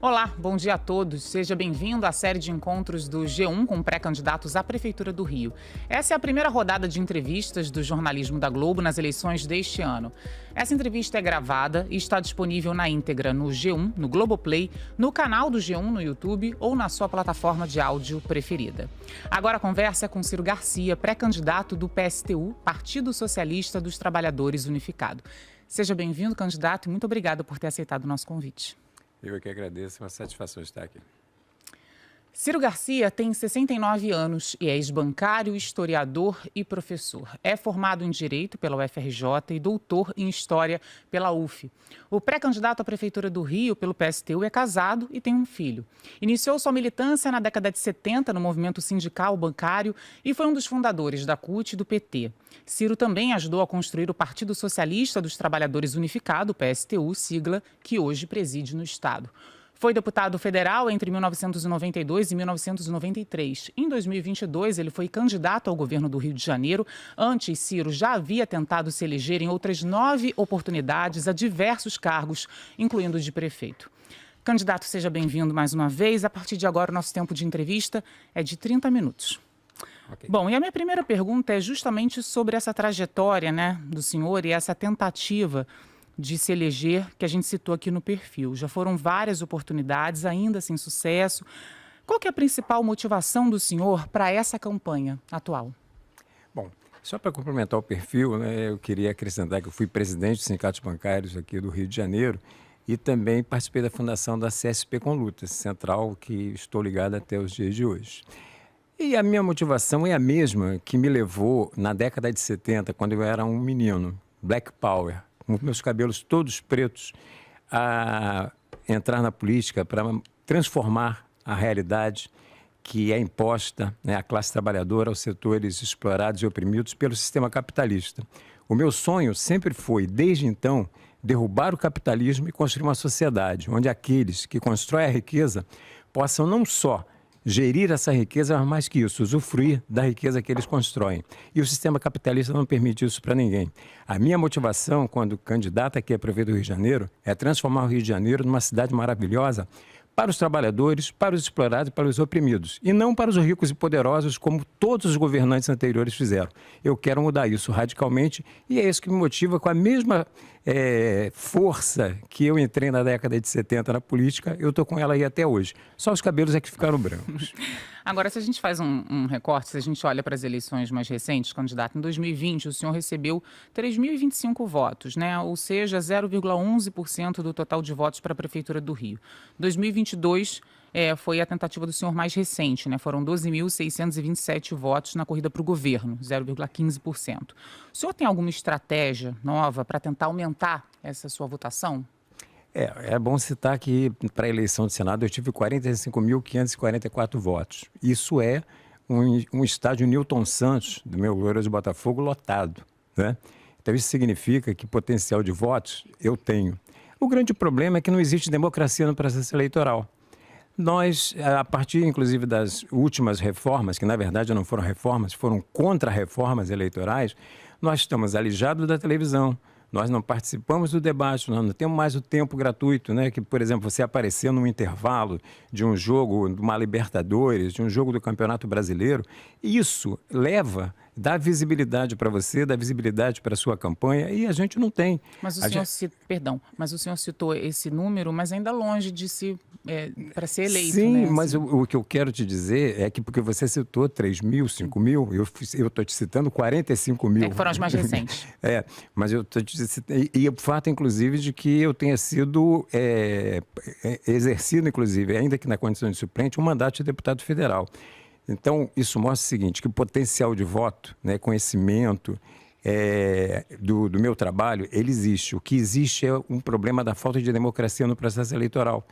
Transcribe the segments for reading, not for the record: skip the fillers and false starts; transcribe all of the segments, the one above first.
Olá, bom dia a todos. Seja bem-vindo à série de encontros do G1 com pré-candidatos à Prefeitura do Rio. Essa é a primeira rodada de entrevistas do jornalismo da Globo nas eleições deste ano. Essa entrevista é gravada e está disponível na íntegra no G1, no Globoplay, no canal do G1 no YouTube ou na sua plataforma de áudio preferida. Agora a conversa é com Ciro Garcia, pré-candidato do PSTU, Partido Socialista dos Trabalhadores Unificado. Seja bem-vindo, candidato, e muito obrigada por ter aceitado o nosso convite. Eu que agradeço, é uma satisfação estar aqui. Ciro Garcia tem 69 anos e é ex-bancário, historiador e professor. É formado em Direito pela UFRJ e doutor em História pela UF. O pré-candidato à Prefeitura do Rio pelo PSTU é casado e tem um filho. Iniciou sua militância na década de 70 no movimento sindical bancário e foi um dos fundadores da CUT e do PT. Ciro também ajudou a construir o Partido Socialista dos Trabalhadores Unificado, PSTU, sigla que hoje preside no Estado. Foi deputado federal entre 1992 e 1993. Em 2022, ele foi candidato ao governo do Rio de Janeiro. Antes, Ciro já havia tentado se eleger em outras 9 oportunidades a diversos cargos, incluindo o de prefeito. Candidato, seja bem-vindo mais uma vez. A partir de agora, o nosso tempo de entrevista é de 30 minutos. Okay. Bom, e a minha primeira pergunta é justamente sobre essa trajetória, do senhor e essa tentativa de se eleger, que a gente citou aqui no perfil. Já foram várias oportunidades, ainda sem sucesso. Qual que é a principal motivação do senhor para essa campanha atual? Bom, só para complementar o perfil, eu queria acrescentar que eu fui presidente dos sindicatos bancários aqui do Rio de Janeiro e também participei da fundação da CSP com Lutas, central que estou ligado até os dias de hoje. E a minha motivação é a mesma que me levou na década de 70, quando eu era um menino, Black Power, com meus cabelos todos pretos, a entrar na política para transformar a realidade que é imposta à classe trabalhadora, aos setores explorados e oprimidos pelo sistema capitalista. O meu sonho sempre foi, desde então, derrubar o capitalismo e construir uma sociedade onde aqueles que constroem a riqueza possam não só gerir essa riqueza, mas mais que isso, usufruir da riqueza que eles constroem. E o sistema capitalista não permite isso para ninguém. A minha motivação, quando candidato aqui a prefeito do Rio de Janeiro, é transformar o Rio de Janeiro numa cidade maravilhosa para os trabalhadores, para os explorados e para os oprimidos. E não para os ricos e poderosos, como todos os governantes anteriores fizeram. Eu quero mudar isso radicalmente e é isso que me motiva com a mesma força que eu entrei na década de 70 na política, eu estou com ela aí até hoje. Só os cabelos é que ficaram brancos. Agora, se a gente faz um recorte, se a gente olha para as eleições mais recentes, candidato, em 2020 o senhor recebeu 3.025 votos, ou seja, 0,11% do total de votos para a Prefeitura do Rio. 2022 foi a tentativa do senhor mais recente, foram 12.627 votos na corrida para o governo, 0,15%. O senhor tem alguma estratégia nova para tentar aumentar essa sua votação? É bom citar que para a eleição de Senado eu tive 45.544 votos. Isso é um estádio Newton Santos, do meu Loura de Botafogo, lotado, Então isso significa que potencial de votos eu tenho. O grande problema é que não existe democracia no processo eleitoral. Nós, a partir inclusive das últimas reformas, que na verdade não foram reformas, foram contra-reformas eleitorais, nós estamos alijados da televisão. Nós não participamos do debate, nós não temos mais o tempo gratuito, que, por exemplo, você aparecer num intervalo de um jogo, de uma Libertadores, de um jogo do Campeonato Brasileiro, isso dá visibilidade para você, dá visibilidade para a sua campanha e a gente não tem. Mas o senhor citou esse número, mas ainda longe de para ser eleito. Sim, mas o que eu quero te dizer é que, porque você citou 3.000, 5.000, eu estou te citando 45.000. Que foram as mais recentes. Mas eu estou te citando, e o fato, inclusive, de que eu tenha sido exercido, inclusive, ainda que na condição de suplente, um mandato de deputado federal. Então, isso mostra o seguinte, que o potencial de voto, conhecimento do meu trabalho, ele existe. O que existe é um problema da falta de democracia no processo eleitoral.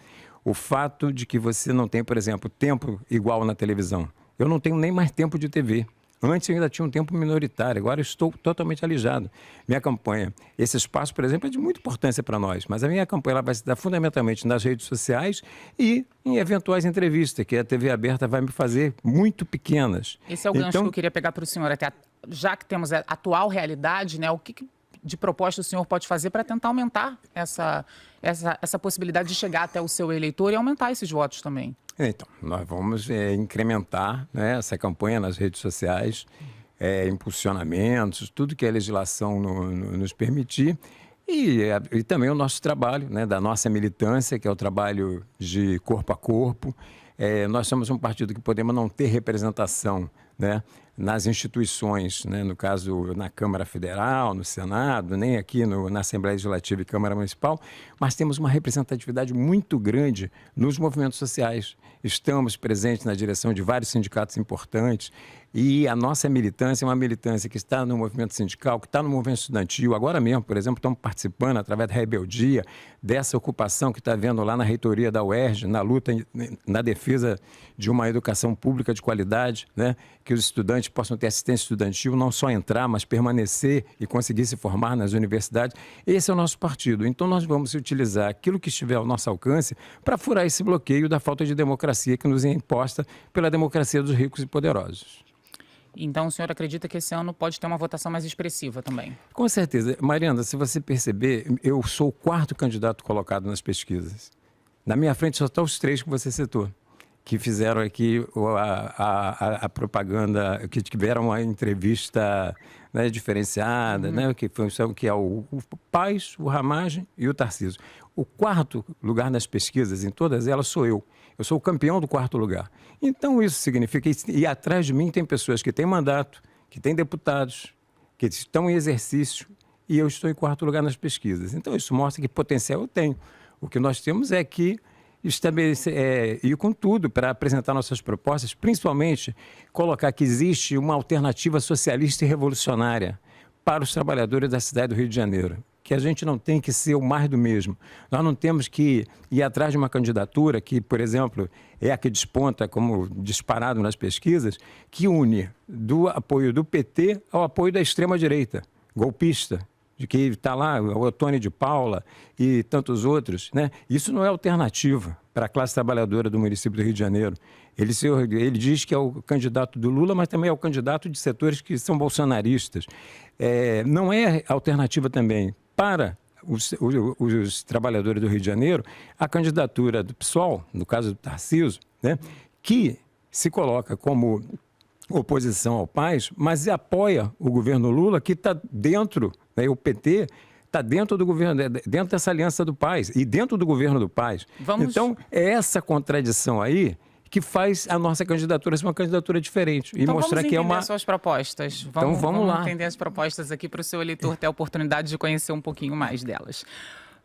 O fato de que você não tem, por exemplo, tempo igual na televisão. Eu não tenho nem mais tempo de TV. Antes eu ainda tinha um tempo minoritário, agora eu estou totalmente alijado. Minha campanha, esse espaço, por exemplo, é de muita importância para nós, mas a minha campanha ela vai se dar fundamentalmente nas redes sociais e em eventuais entrevistas que a TV aberta vai me fazer muito pequenas. Esse é o gancho que eu queria pegar para o senhor, até já que temos a atual realidade, o que de proposta o senhor pode fazer para tentar aumentar essa possibilidade de chegar até o seu eleitor e aumentar esses votos também? Então, nós vamos incrementar, né, essa campanha nas redes sociais, impulsionamentos, tudo que a legislação nos permitir. E também o nosso trabalho, né, da nossa militância, que é o trabalho de corpo a corpo. Nós somos um partido que podemos não ter representação, né, nas instituições, né, no caso na Câmara Federal, no Senado, nem aqui na Assembleia Legislativa e Câmara Municipal, mas temos uma representatividade muito grande nos movimentos sociais. Estamos presentes na direção de vários sindicatos importantes e a nossa militância é uma militância que está no movimento sindical, que está no movimento estudantil. Agora mesmo, por exemplo, estamos participando, através da rebeldia, dessa ocupação que está havendo lá na reitoria da UERJ, na luta, na defesa de uma educação pública de qualidade, né? Que os estudantes possam ter assistência estudantil, não só entrar, mas permanecer e conseguir se formar nas universidades. Esse é o nosso partido. Então, nós vamos utilizar aquilo que estiver ao nosso alcance para furar esse bloqueio da falta de democracia que nos é imposta pela democracia dos ricos e poderosos. Então, o senhor acredita que esse ano pode ter uma votação mais expressiva também? Com certeza. Mariana, se você perceber, eu sou o 4º candidato colocado nas pesquisas. Na minha frente só estão os 3 que você citou, que fizeram aqui a propaganda, que tiveram uma entrevista, né, diferenciada, né, que é o Paes, o Ramagem e o Tarcísio. O 4º lugar nas pesquisas, em todas elas, sou eu. Eu sou o campeão do 4º lugar. Então, isso significa... E atrás de mim tem pessoas que têm mandato, que têm deputados, que estão em exercício, e eu estou em 4º lugar nas pesquisas. Então, isso mostra que potencial eu tenho. O que nós temos é que ir com tudo para apresentar nossas propostas, principalmente colocar que existe uma alternativa socialista e revolucionária para os trabalhadores da cidade do Rio de Janeiro. Que a gente não tem que ser o mais do mesmo. Nós não temos que ir atrás de uma candidatura que, por exemplo, é a que desponta como disparado nas pesquisas, que une do apoio do PT ao apoio da extrema-direita, golpista, de que está lá o Otônio de Paula e tantos outros, né? Isso não é alternativa para a classe trabalhadora do município do Rio de Janeiro. Ele diz que é o candidato do Lula, mas também é o candidato de setores que são bolsonaristas. Não é alternativa também para os trabalhadores do Rio de Janeiro a candidatura do PSOL, no caso do Tarcísio, né, que se coloca como oposição ao Paes, mas apoia o governo Lula, que está dentro, né, o PT está dentro do governo, dentro dessa aliança do Paes e dentro do governo do Paes. Então, é essa contradição aí que faz a nossa candidatura ser uma candidatura diferente. E então mostrar que é uma... Vamos entender as suas propostas. Vamos lá entender as propostas aqui para o seu eleitor ter a oportunidade de conhecer um pouquinho mais delas.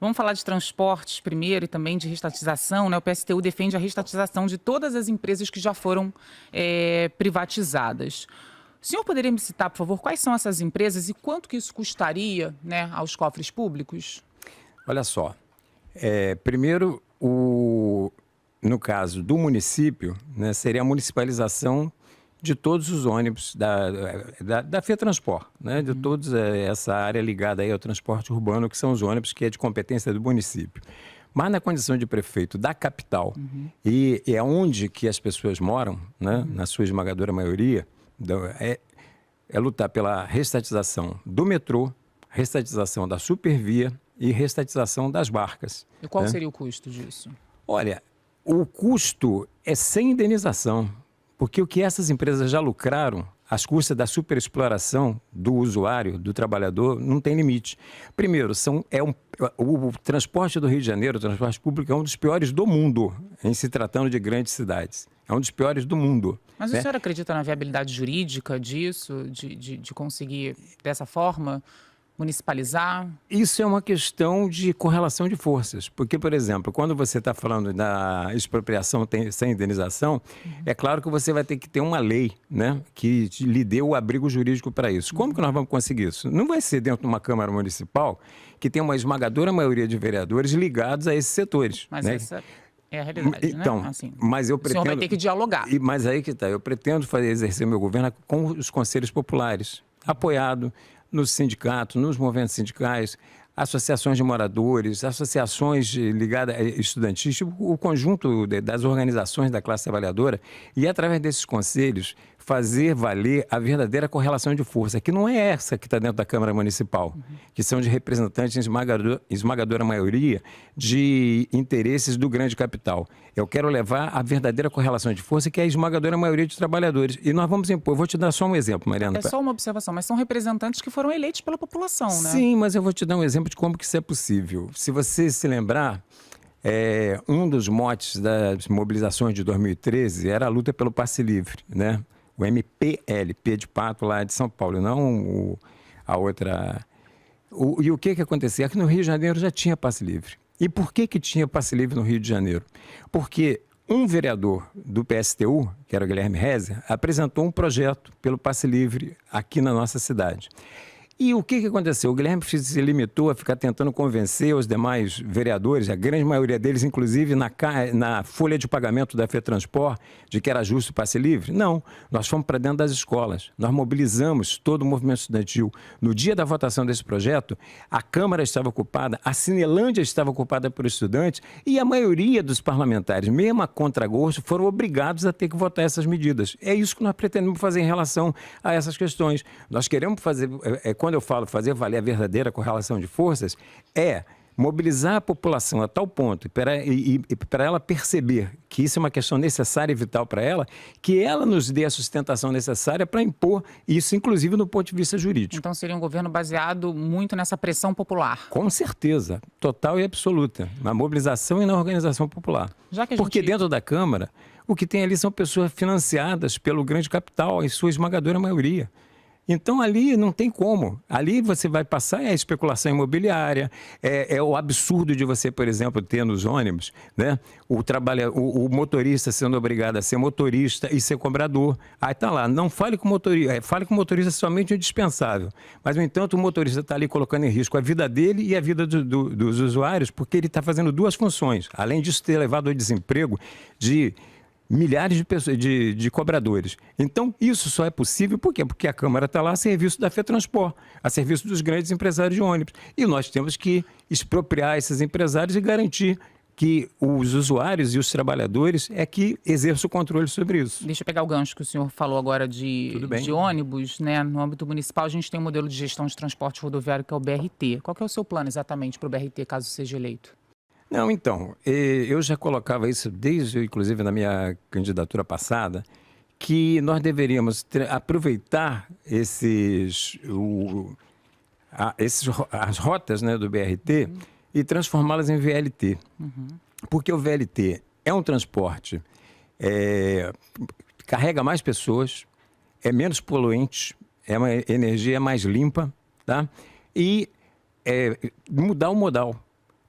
Vamos falar de transportes primeiro e também de restatização, né? O PSTU defende a restatização de todas as empresas que já foram privatizadas. O senhor poderia me citar, por favor, quais são essas empresas e quanto que isso custaria, né, aos cofres públicos? Olha só, primeiro, no caso do município, né, seria a municipalização de todos os ônibus da FETransport, né, de toda essa área ligada aí ao transporte urbano, que são os ônibus que é de competência do município. Mas na condição de prefeito da capital, e é onde que as pessoas moram, né, na sua esmagadora maioria, é lutar pela restatização do metrô, restatização da supervia e restatização das barcas. E qual seria o custo disso? Olha, o custo é sem indenização, porque o que essas empresas já lucraram, às custas da superexploração do usuário, do trabalhador, não tem limite. Primeiro, o transporte do Rio de Janeiro, o transporte público, é um dos piores do mundo, em se tratando de grandes cidades. É um dos piores do mundo. Mas o senhor acredita na viabilidade jurídica disso, de conseguir, dessa forma, municipalizar? Isso é uma questão de correlação de forças. Porque, por exemplo, quando você está falando da expropriação sem indenização, é claro que você vai ter que ter uma lei, né, que lhe dê o abrigo jurídico para isso. Como que nós vamos conseguir isso? Não vai ser dentro de uma Câmara Municipal que tem uma esmagadora maioria de vereadores ligados a esses setores. Mas né? essa é a realidade, então, né? Assim, mas eu pretendo... O senhor vai ter que dialogar. Mas aí que está. Eu pretendo exercer meu governo com os conselhos populares, apoiado nos sindicatos, nos movimentos sindicais, associações de moradores, associações ligadas a estudantis, o conjunto das organizações da classe trabalhadora, e através desses conselhos fazer valer a verdadeira correlação de força, que não é essa que está dentro da Câmara Municipal, que são de representantes em esmagadora maioria de interesses do grande capital. Eu quero levar a verdadeira correlação de força, que é a esmagadora maioria de trabalhadores. E nós vamos impor. Eu vou te dar só um exemplo, Mariana. É só uma observação, mas são representantes que foram eleitos pela população, né? Sim, mas eu vou te dar um exemplo de como que isso é possível. Se você se lembrar, um dos motes das mobilizações de 2013 era a luta pelo passe livre, né? O MPL, P de Pato, lá de São Paulo, não a outra. E o que acontecia? Aqui no Rio de Janeiro já tinha passe livre. E por que tinha passe livre no Rio de Janeiro? Porque um vereador do PSTU, que era o Guilherme Rezer, apresentou um projeto pelo passe livre aqui na nossa cidade. E o que aconteceu? O Guilherme se limitou a ficar tentando convencer os demais vereadores, a grande maioria deles, inclusive na folha de pagamento da FETransport, de que era justo o passe livre? Não, nós fomos para dentro das escolas, nós mobilizamos todo o movimento estudantil. No dia da votação desse projeto, a Câmara estava ocupada, a Cinelândia estava ocupada por estudantes e a maioria dos parlamentares, mesmo a contragosto, foram obrigados a ter que votar essas medidas. É isso que nós pretendemos fazer em relação a essas questões. Nós queremos fazer... Quando eu falo fazer valer a verdadeira correlação de forças, é mobilizar a população a tal ponto para ela perceber que isso é uma questão necessária e vital para ela, que ela nos dê a sustentação necessária para impor isso, inclusive no ponto de vista jurídico. Então seria um governo baseado muito nessa pressão popular. Com certeza, total e absoluta, na mobilização e na organização popular. Porque dentro da Câmara, o que tem ali são pessoas financiadas pelo grande capital, em sua esmagadora maioria. Então, ali não tem como. Ali você vai passar a especulação imobiliária, é o absurdo de você, por exemplo, ter nos ônibus, né, o motorista sendo obrigado a ser motorista e ser cobrador. Aí está lá, não fale com o motorista, fale com o motorista somente o indispensável. Mas, no entanto, o motorista está ali colocando em risco a vida dele e a vida dos usuários, porque ele está fazendo duas funções. Além disso, ter levado ao desemprego de milhares de pessoas, de cobradores. Então, isso só é possível por quê? Porque a Câmara está lá a serviço da FETransport, a serviço dos grandes empresários de ônibus. E nós temos que expropriar esses empresários e garantir que os usuários e os trabalhadores é que exerçam o controle sobre isso. Deixa eu pegar o gancho que o senhor falou agora de ônibus, né? No âmbito municipal, a gente tem um modelo de gestão de transporte rodoviário que é o BRT. Qual que é o seu plano exatamente para o BRT, caso seja eleito? Não, então, eu já colocava isso desde, inclusive, na minha candidatura passada, que nós deveríamos aproveitar as rotas, né, do BRT e transformá-las em VLT. Porque o VLT é um transporte, carrega mais pessoas, é menos poluente, é uma energia mais limpa, tá? E mudar o modal.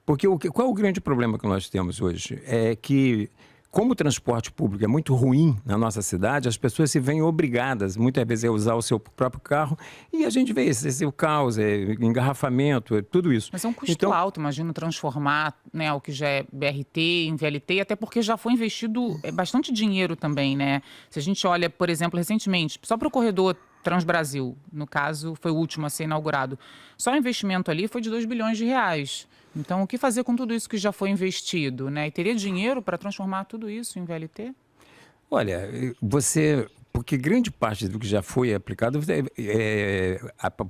Porque qual é o grande problema que nós temos hoje? É que, como o transporte público é muito ruim na nossa cidade, as pessoas se veem obrigadas, muitas vezes, a usar o seu próprio carro, e a gente vê esse caos, engarrafamento, tudo isso. Mas é um custo alto, imagino, transformar, né, o que já é BRT em VLT, até porque já foi investido bastante dinheiro também, né? Se a gente olha, por exemplo, recentemente, só para o corredor Transbrasil, no caso, foi o último a ser inaugurado, só o investimento ali foi de 2 bilhões de reais. Então, o que fazer com tudo isso que já foi investido, né? E teria dinheiro para transformar tudo isso em VLT? Olha, porque grande parte do que já foi aplicado,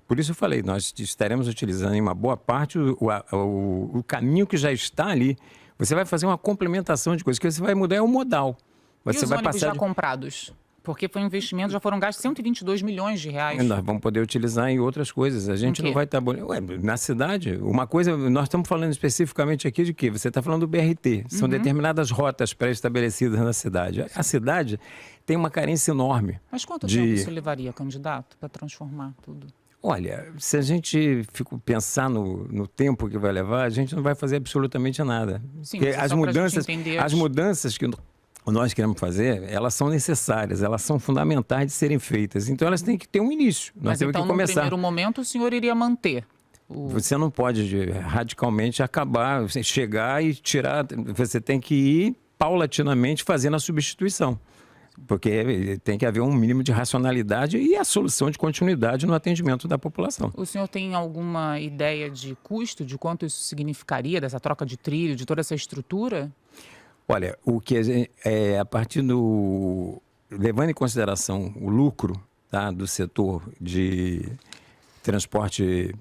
por isso eu falei, nós estaremos utilizando em uma boa parte o caminho que já está ali. Você vai fazer uma complementação de coisas, que você vai mudar o modal. Você vai ônibus já comprados? Porque foi um investimento, já foram gastos 122 milhões de reais. Nós vamos poder utilizar em outras coisas. A gente não vai estar... na cidade, uma coisa... Nós estamos falando especificamente aqui de quê? Você está falando do BRT. São determinadas rotas pré-estabelecidas na cidade. A cidade tem uma carência enorme. Mas quanto tempo isso levaria, candidato, para transformar tudo? Olha, se a gente pensar no tempo que vai levar, a gente não vai fazer absolutamente nada. Sim, as mudanças que nós queremos fazer, elas são necessárias, elas são fundamentais de serem feitas. Então, elas têm que ter um início. Mas então, no primeiro momento, o senhor iria manter? Você não pode radicalmente acabar, chegar e tirar... Você tem que ir paulatinamente fazendo a substituição. Porque tem que haver um mínimo de racionalidade e a solução de continuidade no atendimento da população. O senhor tem alguma ideia de custo, de quanto isso significaria, dessa troca de trilho, de toda essa estrutura? Olha, a partir levando em consideração o lucro, tá, do setor de transporte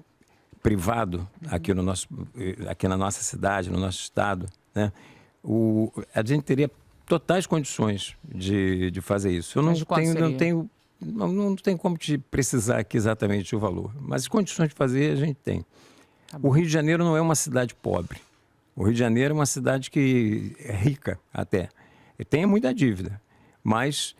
privado aqui na nossa cidade, no nosso estado, né, a gente teria totais condições de fazer isso. Eu não tenho como te precisar aqui exatamente o valor, mas as condições de fazer a gente tem. Tá, o Rio de Janeiro não é uma cidade pobre. O Rio de Janeiro é uma cidade que é rica até. E tem muita dívida, mas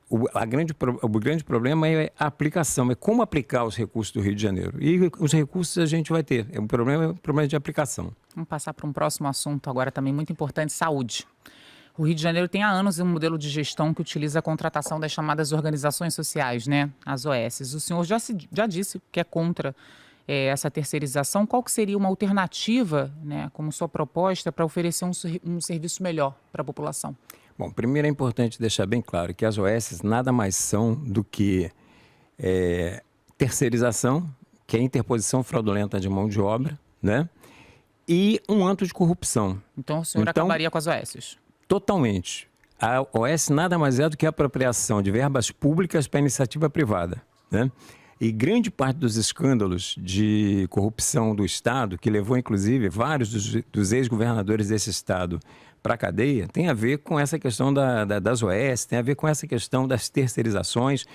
o grande problema é a aplicação, é como aplicar os recursos do Rio de Janeiro. E os recursos a gente vai ter. O problema é o problema de aplicação. Vamos passar para um próximo assunto agora também muito importante, saúde. O Rio de Janeiro tem há anos um modelo de gestão que utiliza a contratação das chamadas organizações sociais, né? As OSs. O senhor já disse que é contra essa terceirização. Qual que seria uma alternativa, né, como sua proposta, para oferecer um serviço melhor para a população? Bom, primeiro é importante deixar bem claro que as OSs nada mais são do que terceirização, que é interposição fraudulenta de mão de obra, né? E um ato de corrupção. Então o senhor acabaria com as OSs? Totalmente. A OS nada mais é do que a apropriação de verbas públicas para iniciativa privada, né? E grande parte dos escândalos de corrupção do Estado, que levou inclusive vários dos ex-governadores desse Estado para a cadeia, tem a ver com essa questão das OS, tem a ver com essa questão das terceirizações,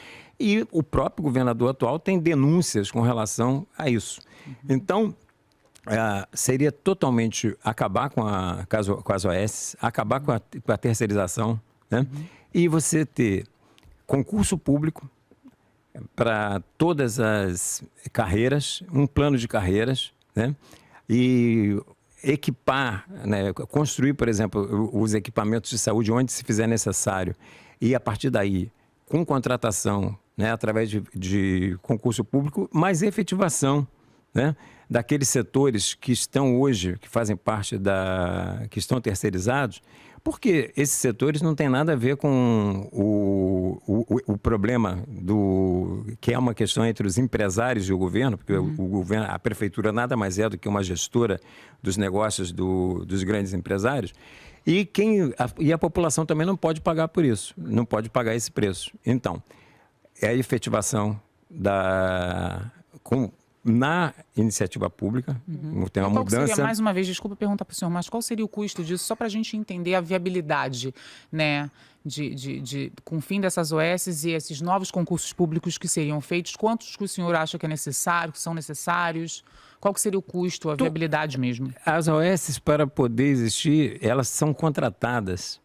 e o próprio governador atual tem denúncias com relação a isso. Então, seria totalmente acabar com as OS, acabar com a terceirização, né? E você ter concurso público para todas as carreiras, um plano de carreiras, né? E equipar, né? Construir, por exemplo, os equipamentos de saúde onde se fizer necessário, e a partir daí, com contratação, né? Através de concurso público, mais efetivação, né? Daqueles setores que estão hoje, que fazem parte que estão terceirizados, porque esses setores não têm nada a ver com o problema que é uma questão entre os empresários e o governo, porque o governo, a prefeitura nada mais é do que uma gestora dos negócios dos grandes empresários, e a população também não pode pagar por isso, não pode pagar esse preço. Então, é a efetivação na iniciativa pública, tem uma mudança. Seria, mais uma vez, desculpa perguntar para o senhor, mas qual seria o custo disso, só para a gente entender a viabilidade, né, com o fim dessas OSs e esses novos concursos públicos que seriam feitos? Quantos que o senhor acha que que são necessários? Qual que seria o custo, a viabilidade mesmo? As OSs, para poder existir, elas são contratadas.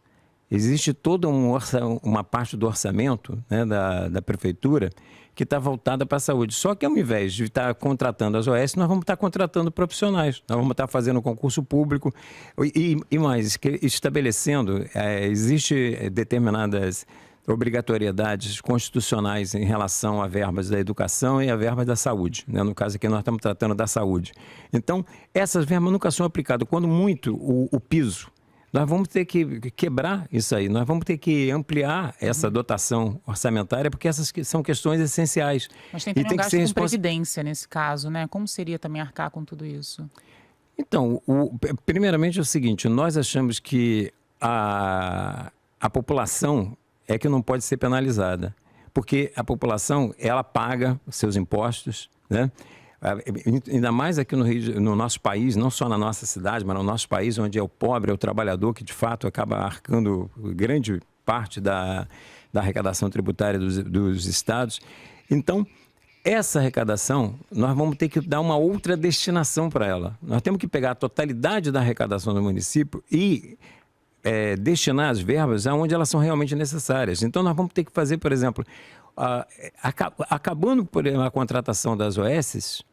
Existe toda uma parte do orçamento, né, da prefeitura que está voltada para a saúde. Só que ao invés de estar contratando as OS, nós vamos estar contratando profissionais. Nós vamos estar fazendo concurso público e mais, estabelecendo, existe determinadas obrigatoriedades constitucionais em relação a verbas da educação e a verbas da saúde, né? No caso aqui nós estamos tratando da saúde. Então, essas verbas nunca são aplicadas. Quando muito, o piso, nós vamos ter que quebrar isso aí, nós vamos ter que ampliar essa dotação orçamentária, porque essas são questões essenciais. Mas tem também um gasto com previdência nesse caso, né? Como seria também arcar com tudo isso? Então, primeiramente é o seguinte, nós achamos que a população é que não pode ser penalizada, porque a população, ela paga os seus impostos, né? Ainda mais aqui no nosso país, não só na nossa cidade, mas no nosso país, onde é o pobre, é o trabalhador que de fato acaba arcando grande parte da arrecadação tributária dos estados. Então, essa arrecadação, nós vamos ter que dar uma outra destinação para ela. Nós temos que pegar a totalidade da arrecadação do município e destinar as verbas aonde elas são realmente necessárias. Então, nós vamos ter que fazer, por exemplo, acabando por a contratação das OSs,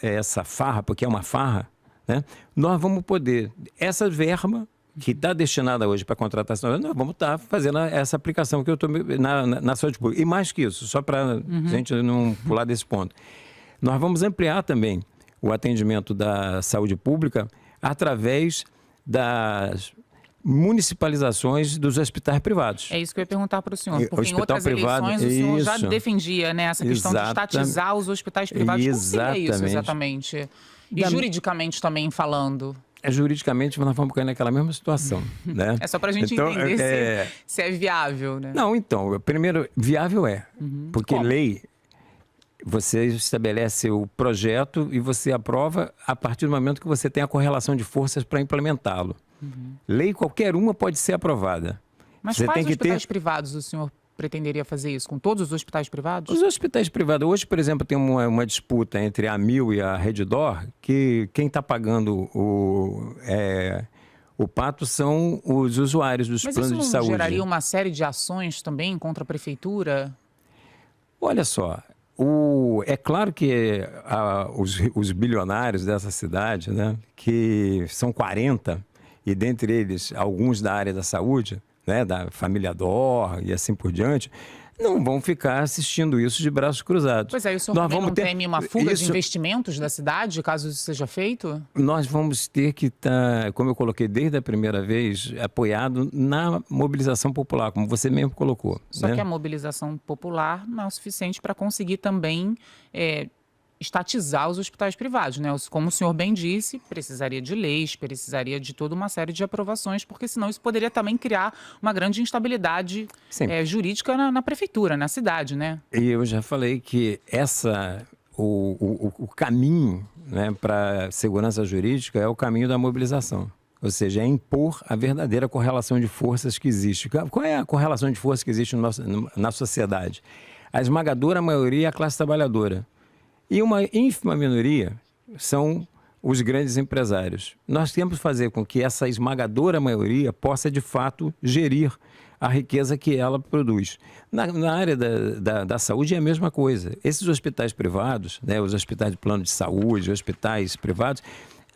essa farra, porque é uma farra, né? Nós vamos poder, essa verba que está destinada hoje para contratação, nós vamos estar fazendo essa aplicação que eu estou na saúde pública. E mais que isso, só para a gente não pular desse ponto. Nós vamos ampliar também o atendimento da saúde pública através das municipalizações dos hospitais privados. É isso que eu ia perguntar para o senhor, porque em outras eleições o senhor já defendia, né, essa questão de estatizar os hospitais privados. Como seria isso exatamente? E juridicamente também falando? juridicamente nós vamos cair naquela mesma situação, né? É só para a gente entender se é viável, né? Não, então, primeiro, viável porque Como? lei, você estabelece o projeto e você aprova a partir do momento que você tem a correlação de forças para implementá-lo. Lei, qualquer uma pode ser aprovada. Mas você quais tem que hospitais privados o senhor pretenderia fazer isso? Com todos os hospitais privados? Os hospitais privados, hoje, por exemplo, tem uma disputa entre a Amil e a Reddor, que quem está pagando o pato são os usuários dos planos de saúde. Mas isso não geraria uma série de ações também contra a prefeitura? Olha só, é claro que os bilionários dessa cidade, né, que são 40, e dentre eles alguns da área da saúde, né, da família Dor e assim por diante, não vão ficar assistindo isso de braços cruzados. Pois é, o senhor também não teme uma fuga de investimentos da cidade, caso isso seja feito? Nós vamos ter que estar, como eu coloquei desde a primeira vez, apoiado na mobilização popular, como você mesmo colocou. Só que a mobilização popular não é o suficiente para conseguir também estatizar os hospitais privados, né? Como o senhor bem disse, precisaria de leis, precisaria de toda uma série de aprovações, porque senão isso poderia também criar uma grande instabilidade jurídica na prefeitura, na cidade, né? E eu já falei que o caminho, né, para segurança jurídica é o caminho da mobilização. Ou seja, é impor a verdadeira correlação de forças que existe. Qual é a correlação de forças que existe na sociedade? A esmagadora maioria é a classe trabalhadora. E uma ínfima minoria são os grandes empresários. Nós temos que fazer com que essa esmagadora maioria possa, de fato, gerir a riqueza que ela produz. Na área da saúde é a mesma coisa. Esses hospitais privados, né, os hospitais de plano de saúde, hospitais privados,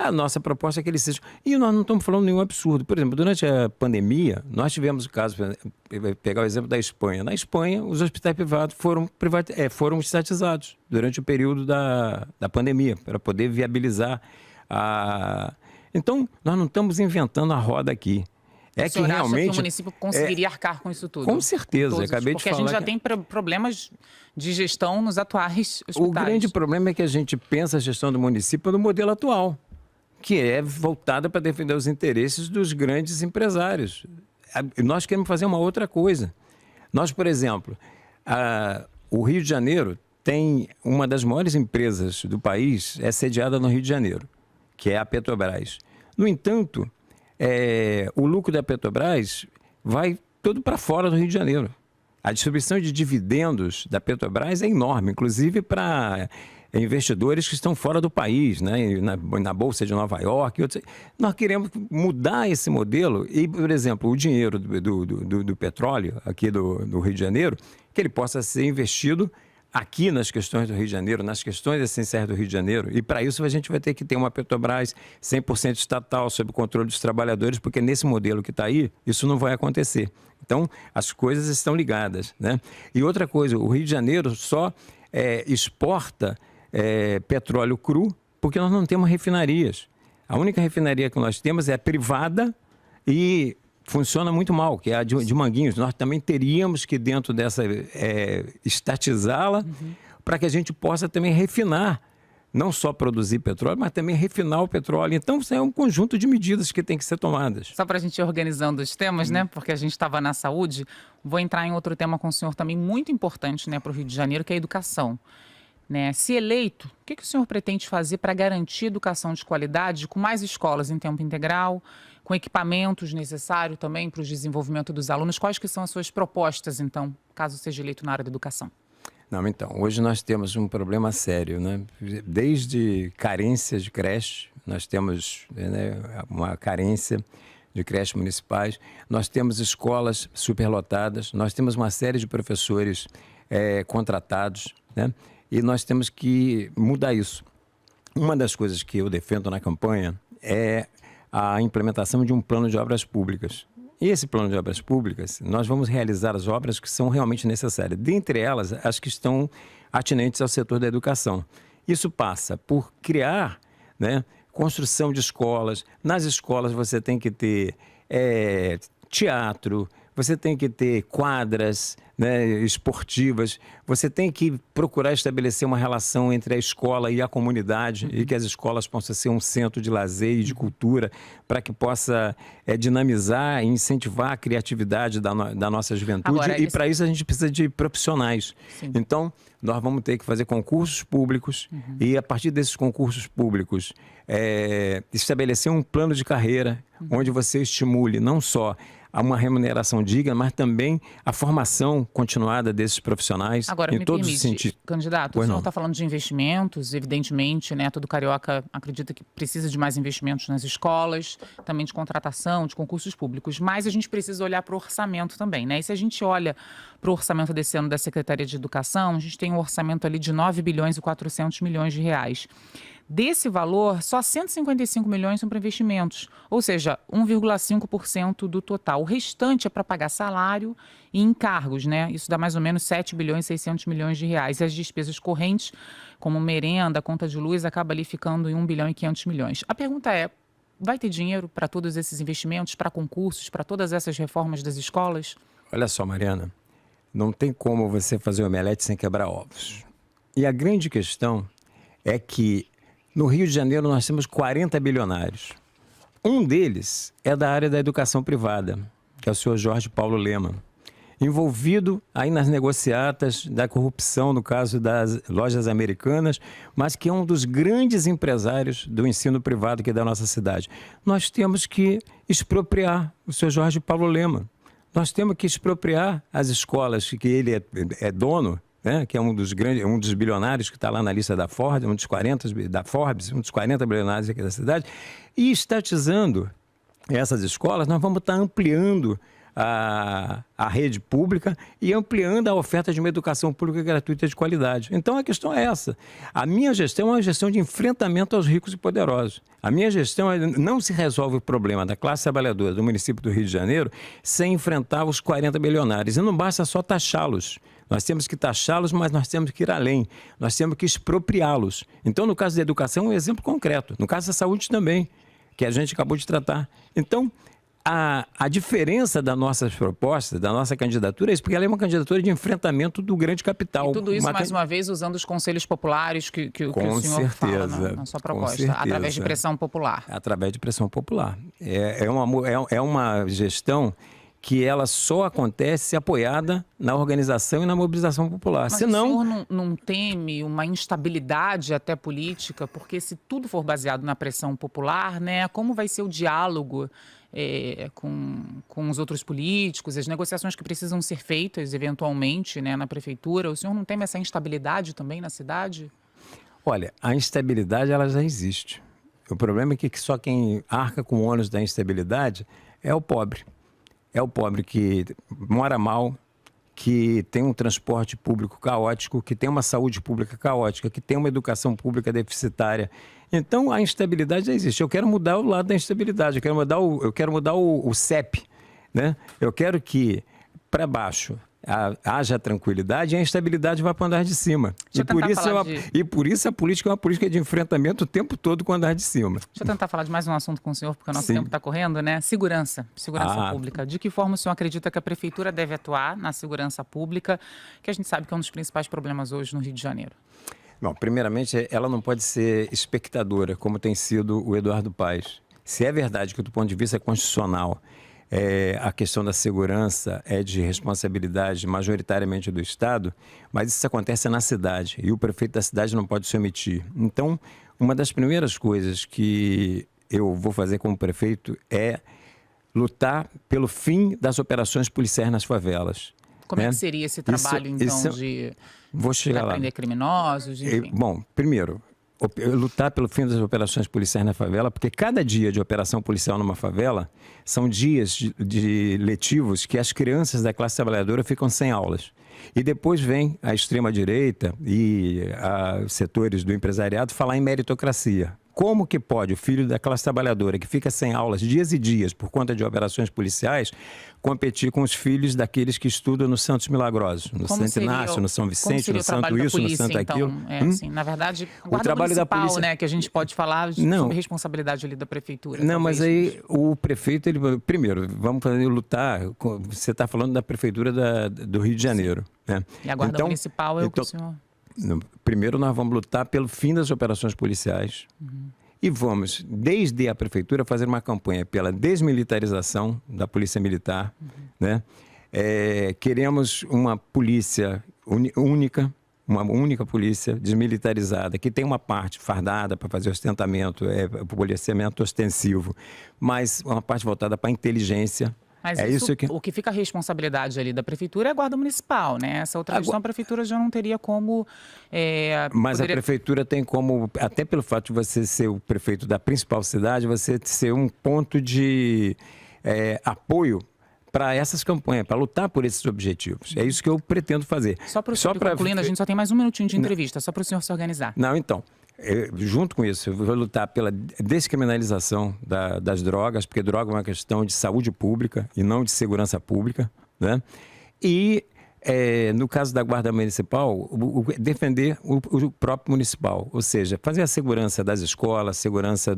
a nossa proposta é que eles sejam... E nós não estamos falando nenhum absurdo. Por exemplo, durante a pandemia, nós tivemos o caso, pegar o exemplo da Espanha. Na Espanha, os hospitais privados foram estatizados durante o período da pandemia, para poder viabilizar a... Então, nós não estamos inventando a roda aqui. O senhor acha que o município conseguiria arcar com isso tudo? Com certeza, acabei de falar. Porque a gente já tem problemas de gestão nos atuais hospitais. O grande problema é que a gente pensa a gestão do município no modelo atual, que é voltada para defender os interesses dos grandes empresários. Nós queremos fazer uma outra coisa. Nós, por exemplo, o Rio de Janeiro tem uma das maiores empresas do país, é sediada no Rio de Janeiro, que é a Petrobras. No entanto, o lucro da Petrobras vai todo para fora do Rio de Janeiro. A distribuição de dividendos da Petrobras é enorme, inclusive para investidores que estão fora do país, né? na Bolsa de Nova York. Nós queremos mudar esse modelo e, por exemplo, o dinheiro do petróleo aqui do Rio de Janeiro, que ele possa ser investido aqui nas questões do Rio de Janeiro, nas questões essenciais do Rio de Janeiro. E para isso a gente vai ter que ter uma Petrobras 100% estatal, sob o controle dos trabalhadores, porque nesse modelo que está aí, isso não vai acontecer. Então, as coisas estão ligadas, né? E outra coisa, o Rio de Janeiro só exporta petróleo cru porque nós não temos refinarias. A única refinaria que nós temos é privada e funciona muito mal, que é a de Manguinhos. Nós também teríamos que, dentro dessa, estatizá-la para que a gente possa também refinar, não só produzir petróleo, mas também refinar o petróleo. Então, isso é um conjunto de medidas que tem que ser tomadas. Só para a gente ir organizando os temas, né? Porque a gente estava na saúde, vou entrar em outro tema com o senhor também muito importante, né, para o Rio de Janeiro, que é a educação. Né? Se eleito, o que o senhor pretende fazer para garantir educação de qualidade com mais escolas em tempo integral, com equipamentos necessários também para o desenvolvimento dos alunos? Quais que são as suas propostas, então, caso seja eleito na área da educação? Não, então, hoje nós temos um problema sério, né? Desde carência de creche, nós temos, né, uma carência de creches municipais, nós temos escolas superlotadas, nós temos uma série de professores contratados, né? E nós temos que mudar isso. Uma das coisas que eu defendo na campanha é a implementação de um plano de obras públicas. E esse plano de obras públicas, nós vamos realizar as obras que são realmente necessárias. Dentre elas, as que estão atinentes ao setor da educação. Isso passa por criar, né, construção de escolas. Nas escolas você tem que ter teatro, você tem que ter quadras, né, esportivas, você tem que procurar estabelecer uma relação entre a escola e a comunidade, e que as escolas possam ser um centro de lazer e de cultura, para que possa dinamizar e incentivar a criatividade da nossa juventude. Agora, e para isso a gente precisa de profissionais. Sim. Então, nós vamos ter que fazer concursos públicos e, a partir desses concursos públicos, estabelecer um plano de carreira onde você estimule não só a uma remuneração digna, mas também a formação continuada desses profissionais. Agora, em todos os sentidos. Candidato, o senhor está falando de investimentos, evidentemente, né? Todo carioca acredita que precisa de mais investimentos nas escolas, também de contratação, de concursos públicos, mas a gente precisa olhar para o orçamento também, né? E se a gente olha para o orçamento desse ano da Secretaria de Educação, a gente tem um orçamento ali de 9 bilhões e 400 milhões de reais. Desse valor, só 155 milhões são para investimentos, ou seja, 1,5% do total. O restante é para pagar salário e encargos, né? Isso dá mais ou menos 7 bilhões e 600 milhões de reais. E as despesas correntes, como merenda, conta de luz, acaba ali ficando em 1 bilhão e 500 milhões. A pergunta é, vai ter dinheiro para todos esses investimentos, para concursos, para todas essas reformas das escolas? Olha só, Mariana, não tem como você fazer omelete sem quebrar ovos. E a grande questão é que no Rio de Janeiro nós temos 40 bilionários. Um deles é da área da educação privada, que é o senhor Jorge Paulo Lemann, envolvido aí nas negociatas da corrupção, no caso das lojas americanas, mas que é um dos grandes empresários do ensino privado aqui da nossa cidade. Nós temos que expropriar o senhor Jorge Paulo Lemann. Nós temos que expropriar as escolas que ele é dono, né, que é um dos bilionários que está lá na lista da Ford, um dos 40 bilionários aqui da cidade, e estatizando essas escolas, nós vamos estar ampliando a rede pública e ampliando a oferta de uma educação pública gratuita de qualidade. Então a questão é essa. A minha gestão é uma gestão de enfrentamento aos ricos e poderosos. A minha gestão não se resolve o problema da classe trabalhadora do município do Rio de Janeiro sem enfrentar os 40 bilionários. E não basta só taxá-los. Nós temos que taxá-los, mas nós temos que ir além. Nós temos que expropriá-los. Então, no caso da educação, é um exemplo concreto. No caso da saúde também, que a gente acabou de tratar. Então, a diferença das nossas propostas, da nossa candidatura, é isso, porque ela é uma candidatura de enfrentamento do grande capital. E tudo isso, mais uma vez, usando os conselhos populares que o senhor fala na sua proposta, através de pressão popular. Através de pressão popular. É uma gestão que ela só acontece apoiada na organização e na mobilização popular. Mas senão... o senhor não teme uma instabilidade até política? Porque se tudo for baseado na pressão popular, né, como vai ser o diálogo com os outros políticos, as negociações que precisam ser feitas eventualmente, né, na prefeitura? O senhor não teme essa instabilidade também na cidade? Olha, a instabilidade ela já existe. O problema é que só quem arca com o ônus da instabilidade é o pobre. É o pobre que mora mal, que tem um transporte público caótico, que tem uma saúde pública caótica, que tem uma educação pública deficitária. Então, a instabilidade já existe. Eu quero mudar o lado da instabilidade, eu quero mudar o CEP, né? Eu quero que, para baixo, haja tranquilidade e a instabilidade vá para o andar de cima. E por isso a política é uma política de enfrentamento o tempo todo com o andar de cima. Deixa eu tentar falar de mais um assunto com o senhor, porque o nosso tempo está correndo, né? Segurança pública. De que forma o senhor acredita que a prefeitura deve atuar na segurança pública, que a gente sabe que é um dos principais problemas hoje no Rio de Janeiro? Bom, primeiramente, ela não pode ser espectadora, como tem sido o Eduardo Paes. Se é verdade que, do ponto de vista constitucional, a questão da segurança é de responsabilidade majoritariamente do Estado, mas isso acontece na cidade e o prefeito da cidade não pode se omitir. Então, uma das primeiras coisas que eu vou fazer como prefeito é lutar pelo fim das operações policiais nas favelas. Como é que seria esse trabalho, de prender criminosos? Enfim. Bom, primeiro, lutar pelo fim das operações policiais na favela, porque cada dia de operação policial numa favela são dias de letivos que as crianças da classe trabalhadora ficam sem aulas. E depois vem a extrema-direita e os setores do empresariado falar em meritocracia, como que pode o filho da classe trabalhadora que fica sem aulas dias e dias por conta de operações policiais competir com os filhos daqueles que estudam no Santos Milagrosos, no Santo Inácio, no São Vicente, no Santo isso, no Santo aquilo? Assim, na verdade, a guarda trabalho da municipal, polícia, né, que a gente pode falar sob responsabilidade ali da prefeitura. Não, mas aí o prefeito, primeiro, vamos lutar, você está falando da prefeitura do Rio de Janeiro. Né? E a guarda municipal é o que o senhor... Primeiro nós vamos lutar pelo fim das operações policiais e vamos, desde a prefeitura, fazer uma campanha pela desmilitarização da polícia militar. Né? Queremos uma polícia única, uma única polícia desmilitarizada, que tem uma parte fardada para fazer ostentamento, policiamento ostensivo, mas uma parte voltada para a inteligência. Mas o que fica a responsabilidade ali da prefeitura é a guarda municipal, né? Essa outra questão a prefeitura já não teria como... Mas a prefeitura tem como, até pelo fato de você ser o prefeito da principal cidade, você ser um ponto de apoio para essas campanhas, para lutar por esses objetivos. É isso que eu pretendo fazer. Só para concluindo, a gente só tem mais um minutinho de entrevista, só para o senhor se organizar. Não, então... junto com isso, eu vou lutar pela descriminalização das drogas, porque droga é uma questão de saúde pública e não de segurança pública, né? E, no caso da Guarda Municipal, defender o próprio municipal, ou seja, fazer a segurança das escolas, segurança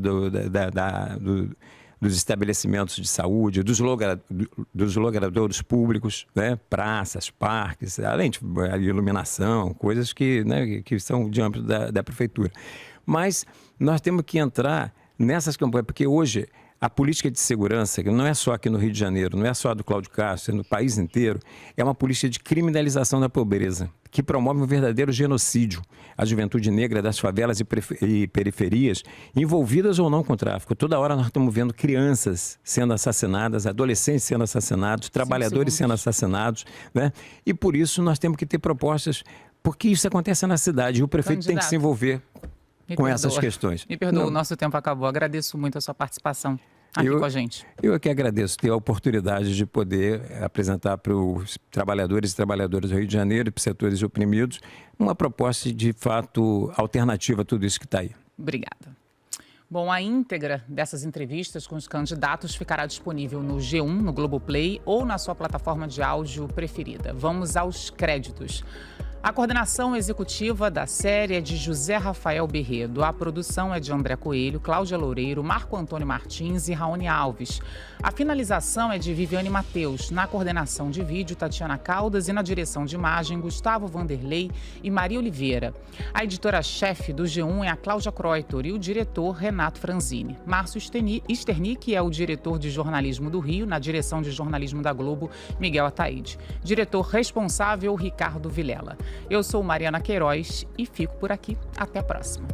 dos estabelecimentos de saúde, dos logradouros públicos, né? Praças, parques, além de iluminação, coisas que são de âmbito da prefeitura. Mas nós temos que entrar nessas campanhas, porque hoje a política de segurança, que não é só aqui no Rio de Janeiro, não é só do Cláudio Castro, é no país inteiro, é uma política de criminalização da pobreza, que promove um verdadeiro genocídio. A juventude negra das favelas e periferias, envolvidas ou não com o tráfico. Toda hora nós estamos vendo crianças sendo assassinadas, adolescentes sendo assassinados, trabalhadores sendo assassinados, né? E por isso nós temos que ter propostas, porque isso acontece na cidade e o prefeito tem que se envolver com essas questões. Me perdoa, o nosso tempo acabou. Agradeço muito a sua participação aqui com a gente. Eu que agradeço ter a oportunidade de poder apresentar para os trabalhadores e trabalhadoras do Rio de Janeiro e para os setores oprimidos uma proposta de fato alternativa a tudo isso que está aí. Obrigada. Bom, a íntegra dessas entrevistas com os candidatos ficará disponível no G1, no Globoplay ou na sua plataforma de áudio preferida. Vamos aos créditos. A coordenação executiva da série é de José Rafael Berredo. A produção é de André Coelho, Cláudia Loureiro, Marco Antônio Martins e Raoni Alves. A finalização é de Viviane Mateus. Na coordenação de vídeo, Tatiana Caldas e na direção de imagem, Gustavo Vanderlei e Maria Oliveira. A editora-chefe do G1 é a Cláudia Kreuter e o diretor Renato Franzini. Márcio Sternick é o diretor de jornalismo do Rio, na direção de jornalismo da Globo, Miguel Ataíde. Diretor responsável, Ricardo Vilela. Eu sou Mariana Queiroz e fico por aqui. Até a próxima.